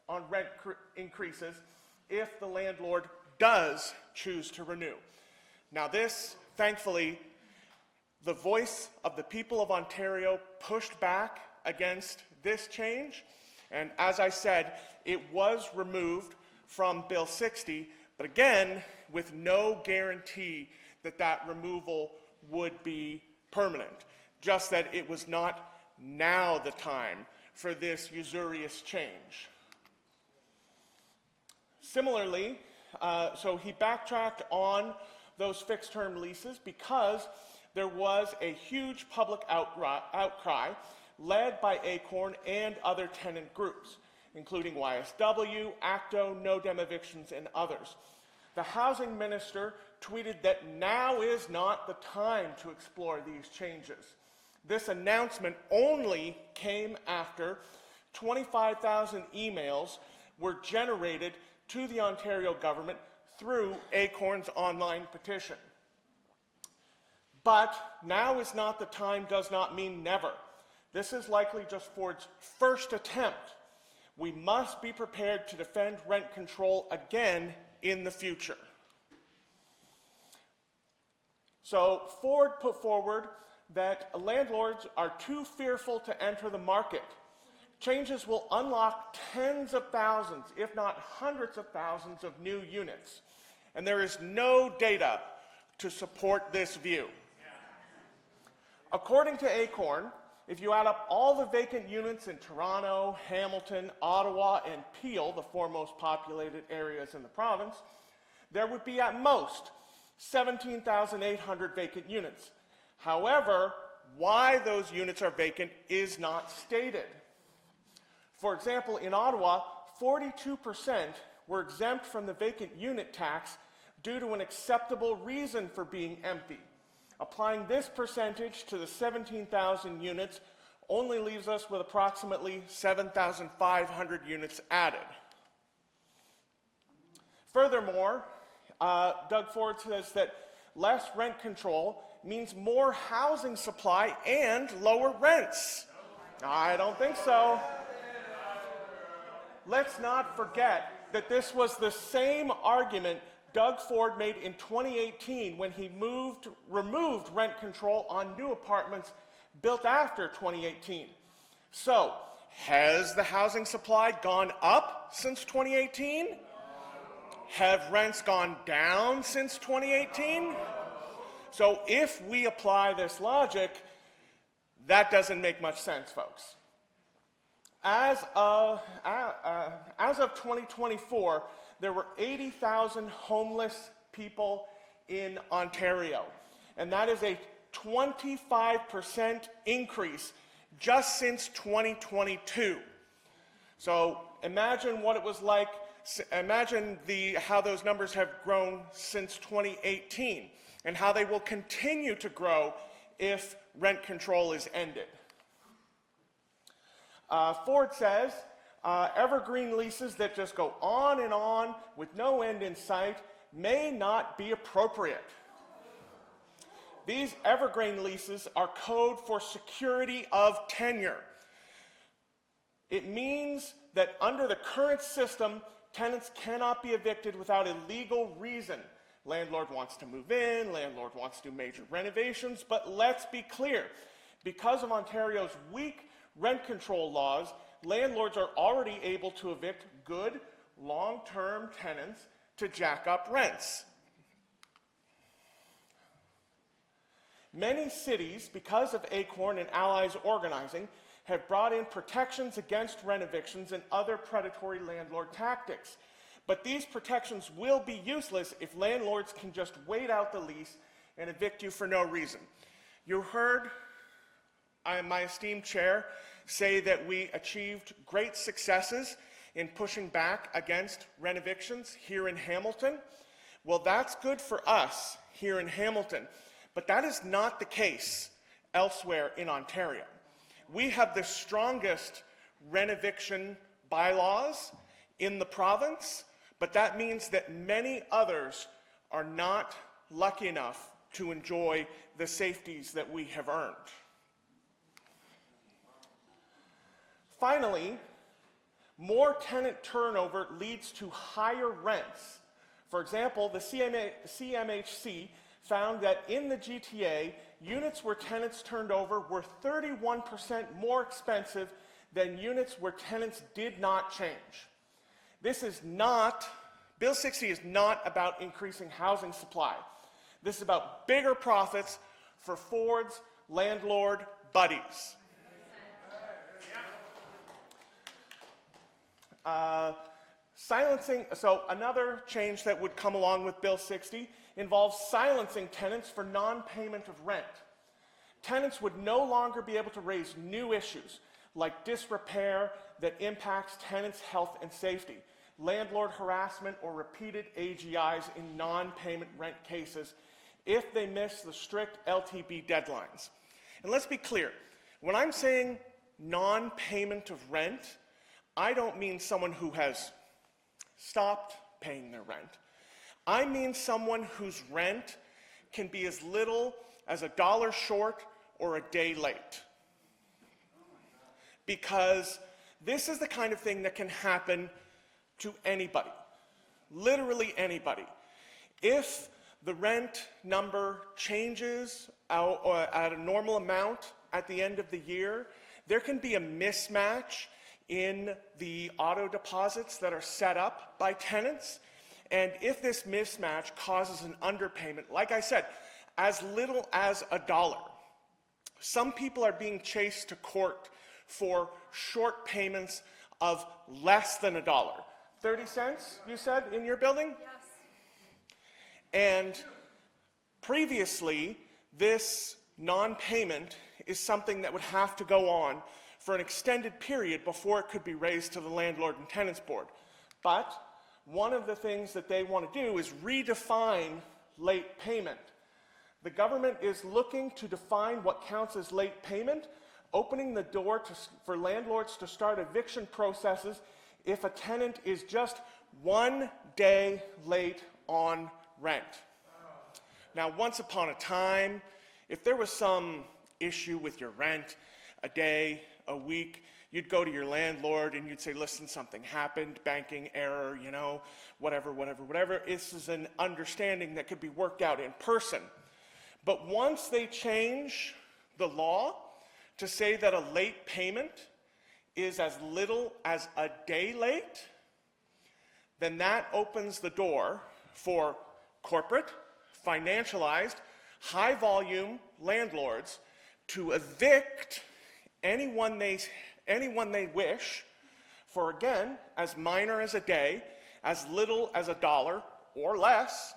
S8: on rent increases if the landlord does choose to renew. Now this, thankfully, the voice of the people of Ontario pushed back against this change, and as I said, it was removed from Bill 60, but again, with no guarantee that that removal would be permanent, just that it was not now the time for this usurious change. Similarly, so he backtracked on those fixed-term leases because there was a huge public outcry led by Acorn and other tenant groups, including YSW, ACTO, No Dem Evictions, and others. The housing minister tweeted that now is not the time to explore these changes. This announcement only came after 25,000 emails were generated to the Ontario government through Acorn's online petition. But now is not the time does not mean never. This is likely just Ford's first attempt. We must be prepared to defend rent control again in the future. So Ford put forward that landlords are too fearful to enter the market. Changes will unlock tens of thousands, if not hundreds of thousands, of new units. And there is no data to support this view. According to Acorn, if you add up all the vacant units in Toronto, Hamilton, Ottawa, and Peel, the four most populated areas in the province, there would be at most 17,800 vacant units. However, why those units are vacant is not stated. For example, in Ottawa, 42% were exempt from the vacant unit tax due to an acceptable reason for being empty. Applying this percentage to the 17,000 units only leaves us with approximately 7,500 units added. Furthermore, Doug Ford says that less rent control means more housing supply and lower rents. I don't think so. Let's not forget that this was the same argument Doug Ford made in 2018 when he removed rent control on new apartments built after 2018. So, has the housing supply gone up since 2018? Have rents gone down since 2018? So if we apply this logic, that doesn't make much sense, folks. As of 2024, there were 80,000 homeless people in Ontario, and that is a 25% increase just since 2022. So imagine what it was like, imagine how those numbers have grown since 2018, and how they will continue to grow if rent control is ended. Ford says, evergreen leases that just go on and on with no end in sight may not be appropriate. These evergreen leases are code for security of tenure. It means that under the current system, tenants cannot be evicted without a legal reason. Landlord wants to move in, landlord wants to do major renovations, but let's be clear, because of Ontario's weak rent control laws, landlords are already able to evict good, long-term tenants to jack up rents. Many cities, because of Acorn and Allies organizing, have brought in protections against rent evictions and other predatory landlord tactics. But these protections will be useless if landlords can just wait out the lease and evict you for no reason. You heard I and my esteemed chair say that we achieved great successes in pushing back against rent evictions here in Hamilton. Well, that's good for us here in Hamilton, but that is not the case elsewhere in Ontario. We have the strongest rent eviction bylaws in the province, but that means that many others are not lucky enough to enjoy the safeties that we have earned. Finally, more tenant turnover leads to higher rents. For example, the CMHC found that in the GTA, units where tenants turned over were 31% more expensive than units where tenants did not change. This is not, Bill 60 is not about increasing housing supply. This is about bigger profits for Ford's landlord buddies. So another change that would come along with Bill 60 involves silencing tenants for non-payment of rent. Tenants would no longer be able to raise new issues like disrepair that impacts tenants' health and safety, landlord harassment, or repeated AGIs in non-payment rent cases if they miss the strict LTB deadlines. And let's be clear, when I'm saying non-payment of rent, I don't mean someone who has stopped paying their rent. I mean someone whose rent can be as little as $1 short or a day late. Because this is the kind of thing that can happen to anybody, literally anybody. If the rent number changes at a normal amount at the end of the year, there can be a mismatch in the auto deposits that are set up by tenants. And if this mismatch causes an underpayment, like I said, as little as $1, some people are being chased to court for short payments of less than $1. 30 cents, you said, in your building?
S7: Yes.
S8: And previously, this non-payment is something that would have to go on for an extended period before it could be raised to the Landlord and Tenants Board. But one of the things that they want to do is redefine late payment. The government is looking to define what counts as late payment, opening the door for landlords to start eviction processes if a tenant is just 1 day late on rent. Now, once upon a time, if there was some issue with your rent, a day, a week, you'd go to your landlord and you'd say, listen, something happened, banking error, you know, whatever. This is an understanding that could be worked out in person. But once they change the law to say that a late payment is as little as a day late, then that opens the door for corporate, financialized, high-volume landlords to evict anyone they wish for, again, as minor as a day, as little as $1 or less,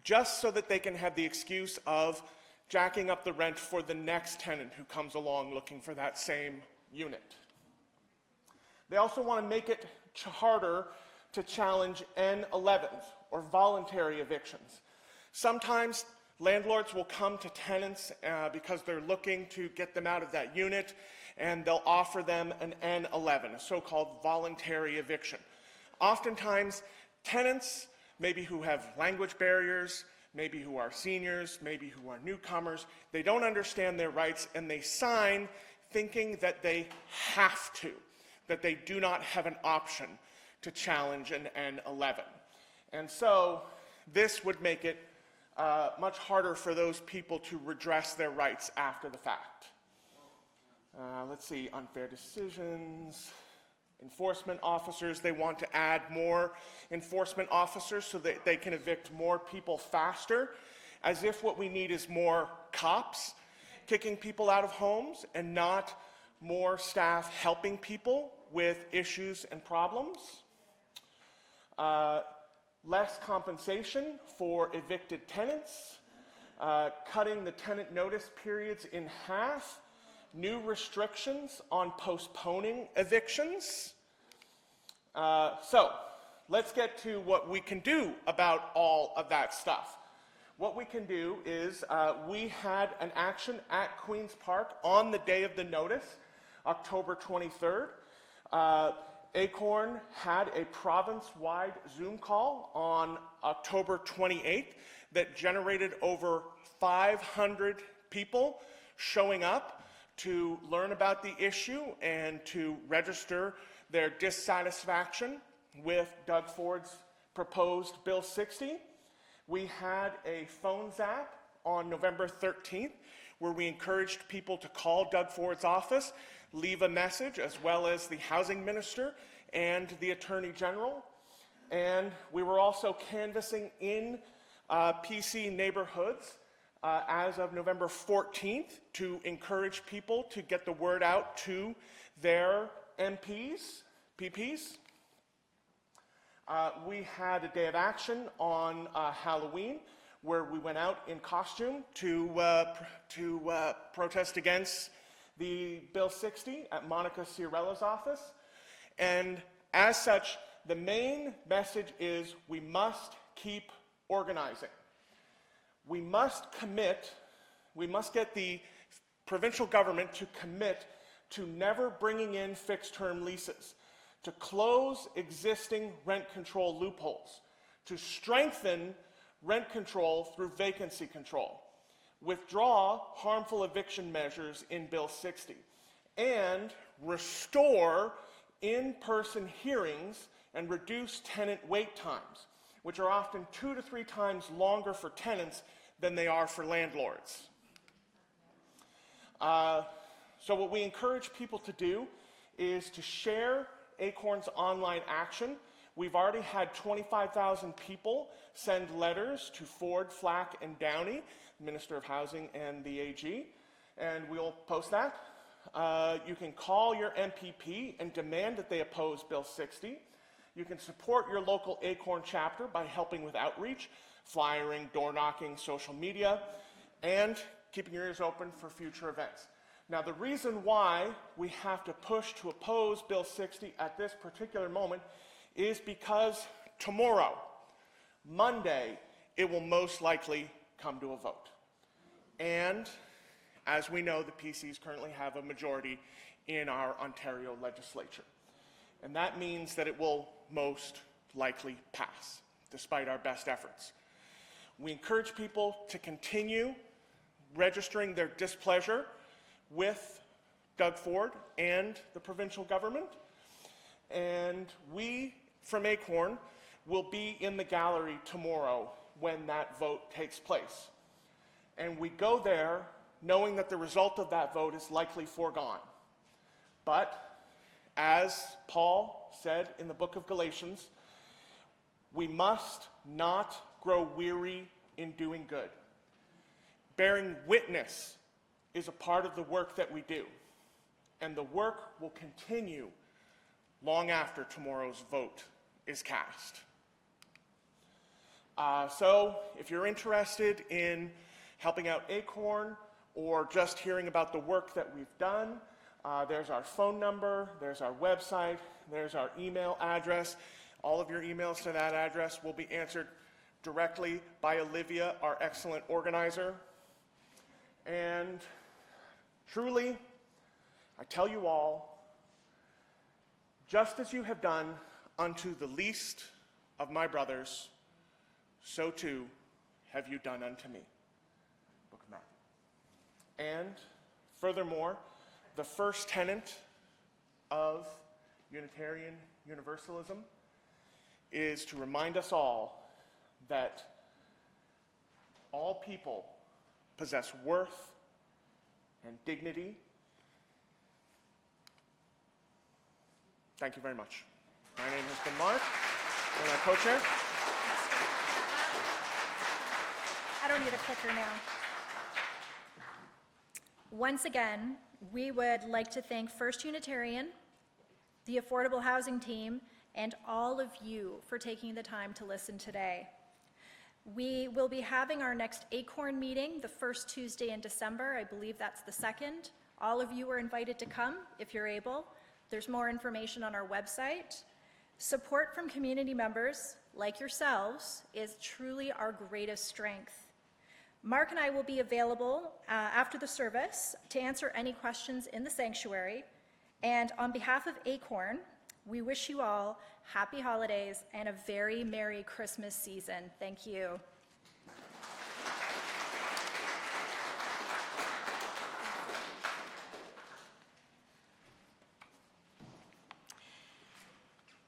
S8: just so that they can have the excuse of jacking up the rent for the next tenant who comes along looking for that same unit. They also want to make it harder to challenge N11s, or voluntary evictions. Sometimes landlords will come to tenants because they're looking to get them out of that unit, and they'll offer them an N11, a so-called voluntary eviction. Oftentimes, tenants, maybe who have language barriers, maybe who are seniors, maybe who are newcomers, they don't understand their rights, and they sign thinking that they have to, that they do not have an option to challenge an N11. And so this would make it much harder for those people to redress their rights after the fact. Let's see, unfair decisions, enforcement officers. They want to add more enforcement officers so that they can evict more people faster, as if what we need is more cops kicking people out of homes and not more staff helping people with issues and problems. Less compensation for evicted tenants, cutting the tenant notice periods in half, new restrictions on postponing evictions. So let's get to what we can do about all of that stuff. What we can do is we had an action at Queen's Park on the day of the notice, October 23rd. Acorn had a province-wide Zoom call on October 28th that generated over 500 people showing up to learn about the issue and to register their dissatisfaction with Doug Ford's proposed Bill 60. We had a phone zap on November 13th where we encouraged people to call Doug Ford's office, leave a message, as well as the housing minister and the attorney general. And we were also canvassing in PC neighborhoods as of November 14th to encourage people to get the word out to their MPs, PPs. We had a day of action on Halloween where we went out in costume to protest against the Bill 60 at Monica Ciorella's office. And as such, the main message is we must keep organizing. We must commit, we must get the provincial government to commit to never bringing in fixed-term leases, to close existing rent control loopholes, to strengthen rent control through vacancy control, withdraw harmful eviction measures in Bill 60, and restore in-person hearings and reduce tenant wait times, which are often 2 to 3 times longer for tenants than they are for landlords. So what we encourage people to do is to share Acorn's online action. We've already had 25,000 people send letters to Ford, Flack, and Downey, Minister of Housing and the AG, and we'll post that. You can call your MPP and demand that they oppose Bill 60. You can support your local Acorn chapter by helping with outreach, flyering, door knocking, social media, and keeping your ears open for future events. Now, the reason why we have to push to oppose Bill 60 at this particular moment is because tomorrow, Monday, it will most likely come to a vote. And as we know, the PCs currently have a majority in our Ontario legislature. And that means that it will most likely pass, despite our best efforts. We encourage people to continue registering their displeasure with Doug Ford and the provincial government. And we, from Acorn, will be in the gallery tomorrow when that vote takes place. And we go there knowing that the result of that vote is likely foregone. But, as Paul said in the book of Galatians, we must not grow weary in doing good. Bearing witness is a part of the work that we do, and the work will continue long after tomorrow's vote is cast. So if you're interested in helping out Acorn or just hearing about the work that we've done, there's our phone number, there's our website, there's our email address. All of your emails to that address will be answered directly by Olivia, our excellent organizer. And truly, I tell you all, just as you have done unto the least of my brothers, so too have you done unto me. Book of Matthew. And furthermore, the first tenet of Unitarian Universalism is to remind us all that all people possess worth and dignity. Thank you very much. My name has been Mark, and I'm co-chair.
S7: I don't need a clicker now. Once again, we would like to thank First Unitarian, the Affordable Housing Team, and all of you for taking the time to listen today. We will be having our next Acorn meeting the first Tuesday in December. I believe that's the 2nd, All of you are invited to come if you're able. There's more information on our website. Support from community members like yourselves is truly our greatest strength. Mark and I will be available after the service to answer any questions in the sanctuary. And on behalf of Acorn, we wish you all happy holidays and a very Merry Christmas season. Thank you.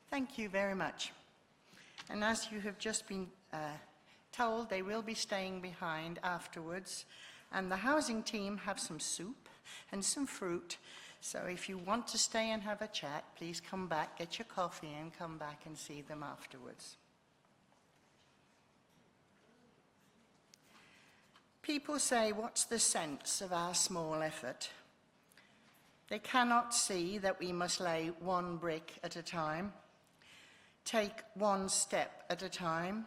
S1: Thank you very much. And as you have just been told, they will be staying behind afterwards. And the housing team have some soup and some fruit. So if you want to stay and have a chat, please come back, get your coffee, and come back and see them afterwards. People say, what's the sense of our small effort? They cannot see that we must lay one brick at a time, take one step at a time.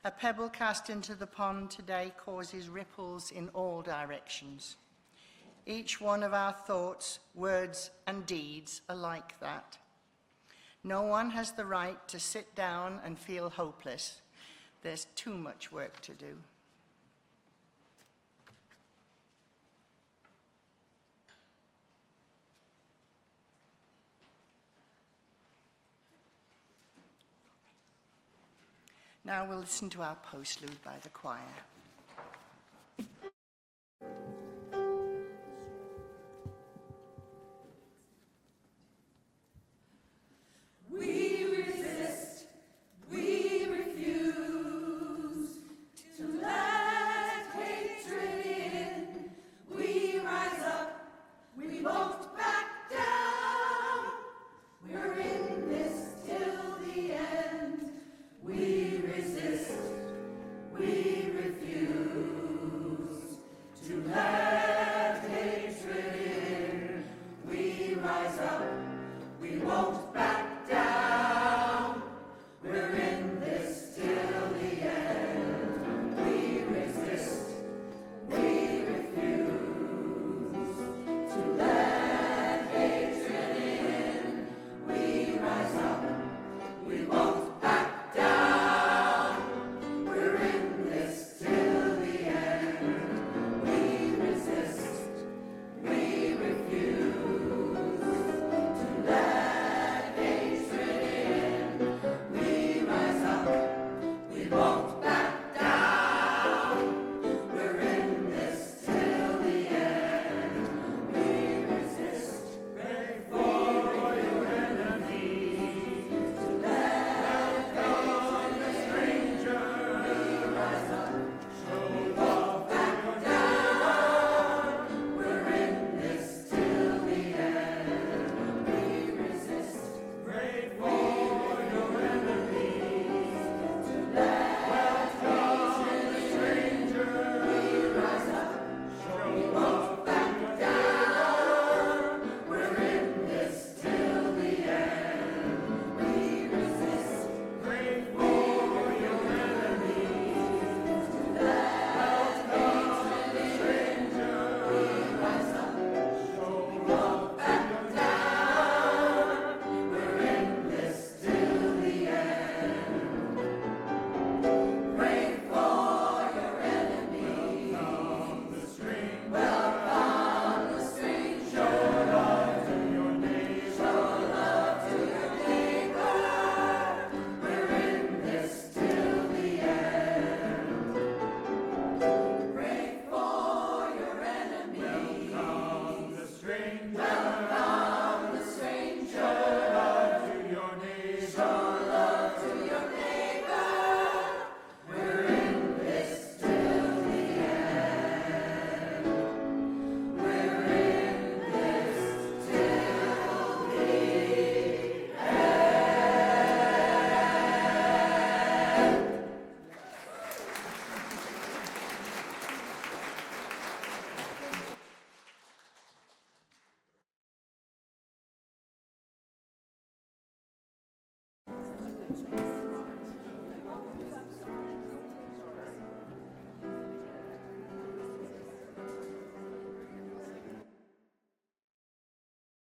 S1: A pebble cast into the pond today causes ripples in all directions. Each one of our thoughts, words, and deeds are like that. No one has the right to sit down and feel hopeless. There's too much work to do. Now we'll listen to our postlude by the choir.
S9: We resist, we refuse to let hatred in. We rise up, we won't back down. We're in this till the end. We resist, we refuse to let hatred in. We rise up, we won't back down. We're in this till the end. We resist, we refuse to let hatred in. We rise up, we won't back down. We're in this till the end. We resist, we refuse to let hatred in. We rise up, we won't back down. We're in this till the end. We resist, pray for your enemies, to let go the stranger. We rise up, show love back down. We're in this till the end. We resist, pray for your enemies, to let welcome the stranger. We rise up, show love back down. We're in this till the end. We resist, pray for your enemies, to let welcome the stranger. We rise up, show love back down. We're in this till the end. Pray for your enemies. Welcome the stranger. Welcome the stranger. Show love to your neighbor. Show love to your neighbor. We're in this till the end. Pray for your enemies. Welcome the stranger. Welcome the stranger. Show love to your neighbor. Show love to your neighbor. We're in this till the end. We're in this till the end.
S2: Thank you.